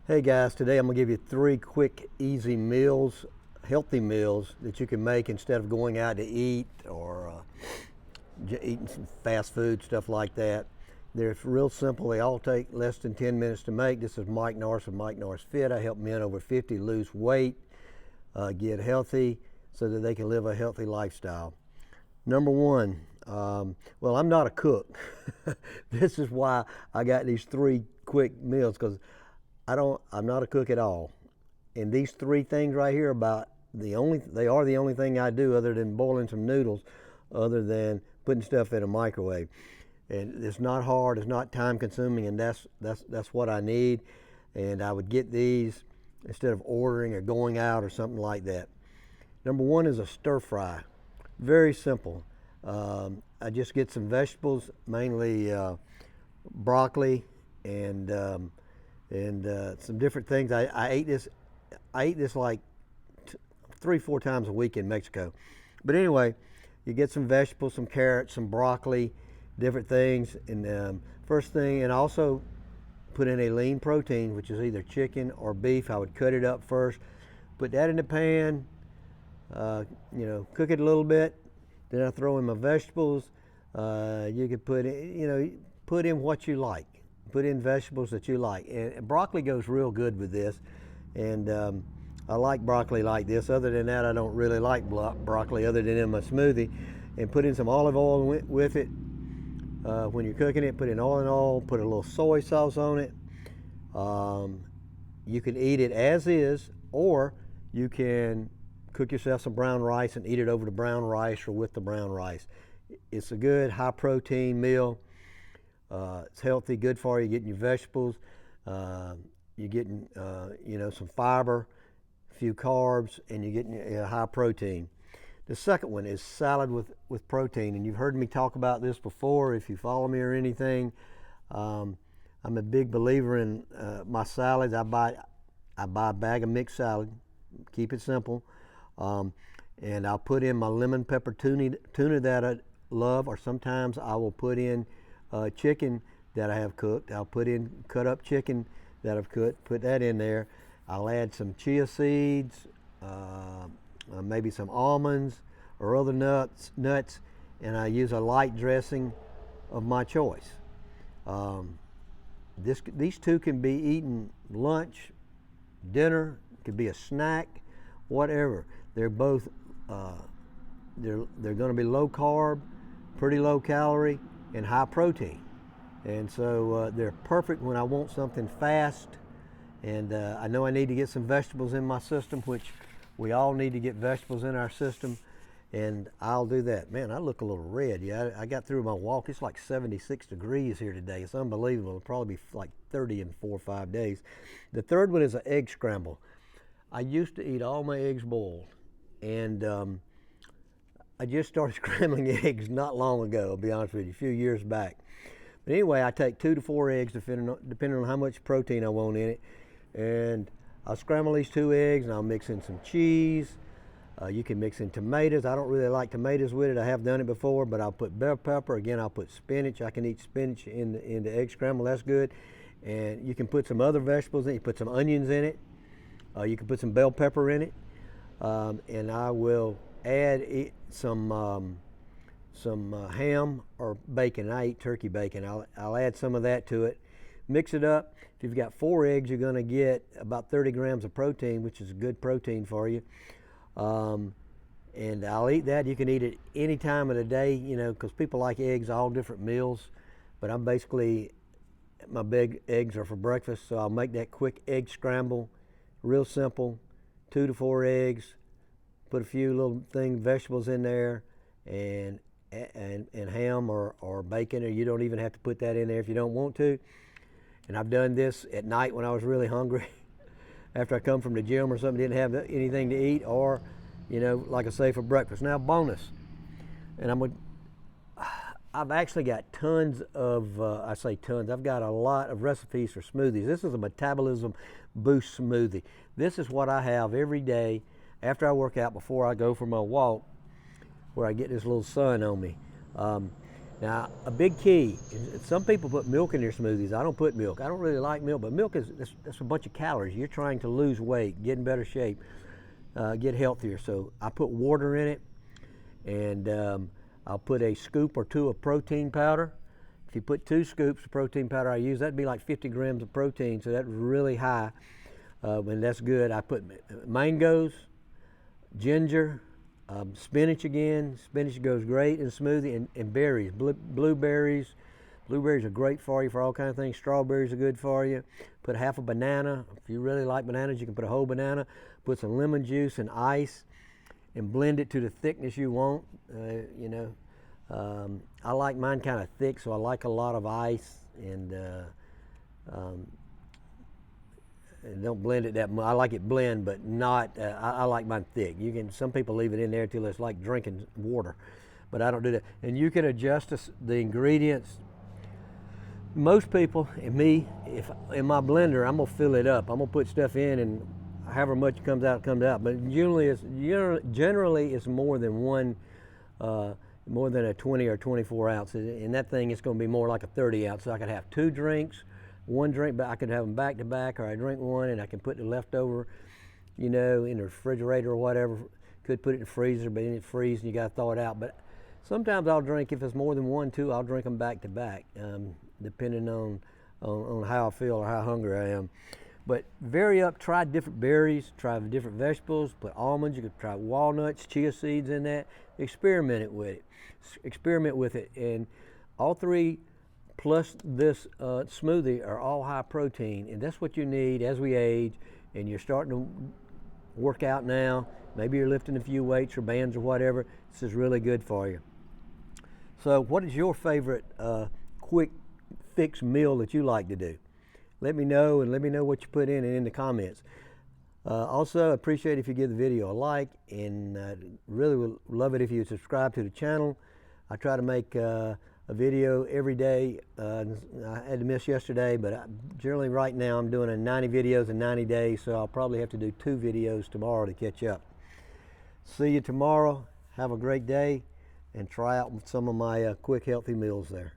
Hey guys, today I'm going to give you 3 quick, easy meals, healthy meals that you can make instead of going out to eat or eating some fast food, stuff like that. They're real simple. They all take less than 10 minutes to make. This is Mike Norris with Mike Norris Fit. I help men over 50 lose weight, get healthy so that they can live a healthy lifestyle. Number one, well, I'm not a cook. This is why I got these 3 quick meals, because I'm not a cook at all. And these 3 things right here they are the only thing I do other than boiling some noodles, other than putting stuff in a microwave. And it's not hard, it's not time consuming, and that's what I need. And I would get these instead of ordering or going out or something like that. Number 1 is a stir fry. Very simple. I just get some vegetables, mainly broccoli and some different things. I eat this like 3-4 times a week in Mexico. But anyway, you get some vegetables, some carrots, some broccoli, different things. And first thing, and also put in a lean protein, which is either chicken or beef. I would cut it up first, put that in the pan, cook it a little bit. Then I throw in my vegetables. You could put in what you like. Put in vegetables that you like, and broccoli goes real good with this, and I like broccoli like this. Other than that, I don't really like broccoli other than in my smoothie. And put in some olive oil with it. When you're cooking it, put in oil, put a little soy sauce on it. You can eat it as is, or you can cook yourself some brown rice and eat it over the brown rice or with the brown rice. It's a good high protein meal. It's healthy, good for you. You're getting your vegetables, you're getting some fiber, a few carbs, and you're getting your high protein. The second one is salad with protein, and you've heard me talk about this before if you follow me or anything. I'm a big believer in my salads. I buy a bag of mixed salad, keep it simple, and I'll put in my lemon pepper tuna that I love, or sometimes I will put in chicken that I have cooked. I'll put in cut up chicken that I've cooked, put that in there. I'll add some chia seeds, maybe some almonds or other nuts, and I use a light dressing of my choice. These 2 can be eaten lunch, dinner, could be a snack, whatever. They're both they're going to be low carb, pretty low calorie, and high protein, and so they're perfect when I want something fast. And I know I need to get some vegetables in my system, which we all need to get vegetables in our system, and I'll do that. Man, I look a little red. Yeah, I got through my walk. It's like 76 degrees here today. It's unbelievable. It'll probably be like 30 in 4 or 5 days. The third one is an egg scramble. I used to eat all my eggs boiled, and I just started scrambling eggs not long ago, I'll be honest with you, a few years back. But anyway, I take 2 to 4 eggs, depending on how much protein I want in it. And I'll scramble these 2 eggs, and I'll mix in some cheese. You can mix in tomatoes. I don't really like tomatoes with it. I have done it before, but I'll put bell pepper. Again, I'll put spinach. I can eat spinach in the egg scramble. That's good. And you can put some other vegetables in it. You put some onions in it. You can put some bell pepper in it. And I will add some ham or bacon. I eat turkey bacon. I'll add some of that to it. Mix it up. If you've got 4 eggs, you're going to get about 30 grams of protein, which is a good protein for you. And I'll eat that. You can eat it any time of the day, because people like eggs, all different meals. But I'm basically, my big eggs are for breakfast, so I'll make that quick egg scramble. Real simple. 2 to 4 eggs. Put a few little vegetables in there, and ham or bacon, or you don't even have to put that in there if you don't want to. And I've done this at night when I was really hungry, after I come from the gym or something, didn't have anything to eat, or like I say, for breakfast. Now, bonus, and I've actually got tons of, I say tons, I've got a lot of recipes for smoothies. This is a Metabolism Boost smoothie. This is what I have every day after I work out, before I go for my walk, where I get this little sun on me. Now, a big key, some people put milk in their smoothies. I don't put milk. I don't really like milk, but milk that's a bunch of calories. You're trying to lose weight, get in better shape, get healthier. So I put water in it, and I'll put a scoop or two of protein powder. If you put 2 scoops of protein powder I use, that'd be like 50 grams of protein, so that's really high, and that's good. I put mangoes, ginger, spinach again. Spinach goes great in a smoothie, and berries, blueberries. Blueberries are great for you for all kinds of things. Strawberries are good for you. Put half a banana. If you really like bananas, you can put a whole banana. Put some lemon juice and ice, and blend it to the thickness you want. I like mine kind of thick, so I like a lot of ice, and don't blend it that much. I like it blend, but not. I like mine thick. Some people leave it in there till it's like drinking water, but I don't do that. And you can adjust the ingredients. Most people, and me, if in my blender, I'm gonna fill it up. I'm gonna put stuff in, and however much comes out, comes out. But generally, it's more than one. More than a 20 or 24 ounces, and that thing is going to be more like a 30 ounce. So I could have 2 drinks, 1 drink, but I could have them back to back, or I drink one and I can put the leftover, in the refrigerator or whatever. Could put it in the freezer, but then it freezes and you got to thaw it out. But sometimes I'll drink, if it's more than 1, 2, I'll drink them back to back, depending on how I feel or how hungry I am. But vary up, try different berries, try different vegetables, put almonds, you could try walnuts, chia seeds in that, experiment with it. And all 3 plus this smoothie are all high protein, and that's what you need as we age, and you're starting to work out now, maybe you're lifting a few weights or bands or whatever. This is really good for you. So what is your favorite quick fix meal that you like to do? Let me know, and let me know what you put in the comments. Also, appreciate if you give the video a like, and really would love it if you subscribe to the channel. I try to make a video every day. I had to miss yesterday, but generally right now I'm doing 90 videos in 90 days, so I'll probably have to do 2 videos tomorrow to catch up. See you tomorrow. Have a great day, and try out some of my quick healthy meals there.